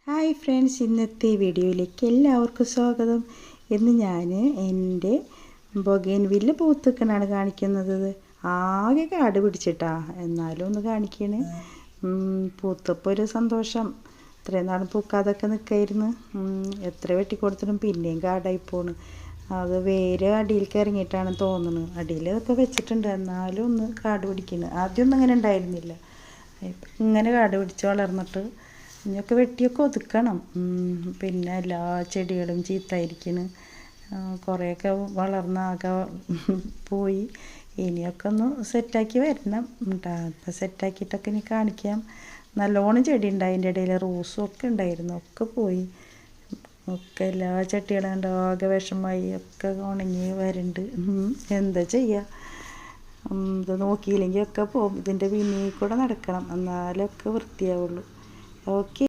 Hi friends, ഇന്നത്തെ വീഡിയോയിലേക്ക് എല്ലാവർക്കും സ്വാഗതം. ഇന്ന് ഞാൻ എൻ്റെ ബൊഗൈൻവില്ല പൂത്തുക്കനാണ് കാണിക്കുന്നത്. ആകെ കാട് പിടിച്ചിട്ടാ, എന്നാലും ഒന്ന് കാണിക്കണേ. പൂത്തപ്പോൾ ഒരു സന്തോഷം. ഇത്രയും നാളും പൂക്കാതൊക്കെ നിൽക്കായിരുന്നു. എത്ര വെട്ടിക്കൊടുത്തിട്ടും പിന്നെയും കാടായി പോണ്. അത് വേര് അടിയിലേക്ക് ഇറങ്ങിയിട്ടാണ് തോന്നുന്നത്. അടിയിലൊക്കെ വെച്ചിട്ടുണ്ട്, എന്നാലും ഒന്ന് കാട് പിടിക്കുന്നു. ആദ്യമൊന്നും അങ്ങനെ ഉണ്ടായിരുന്നില്ല. ഇങ്ങനെ കാട് പിടിച്ച് വളർന്നിട്ട് ഇനിയൊക്കെ വെട്ടിയൊക്കെ ഒതുക്കണം. പിന്നെ എല്ലാ ചെടികളും ചീത്തായിരിക്കുന്നു. കുറേയൊക്കെ വളർന്നാകെ പോയി. ഇനിയൊക്കെ ഒന്ന് സെറ്റാക്കി വരണം കേട്ടോ. ഇപ്പം സെറ്റാക്കിയിട്ടൊക്കെ ഇനി കാണിക്കാം. നല്ലോണം ചെടി ഉണ്ടായി. അതിൻ്റെ ഇടയിൽ റോസും ഒക്കെ ഉണ്ടായിരുന്നു, ഒക്കെ പോയി. ഒക്കെ എല്ലാ ചട്ടികളും കണ്ടോ ആകെ വിഷമായി, ഒക്കെ ഉണങ്ങി വരുന്നുണ്ട്. എന്താ ചെയ്യുക, ഇത് നോക്കിയില്ലെങ്കിൽ ഒക്കെ പോകും. ഇതിൻ്റെ പിന്നിൽ കൂടെ നടക്കണം, എന്നാലൊക്കെ വൃത്തിയാവുള്ളൂ. ഓക്കെ.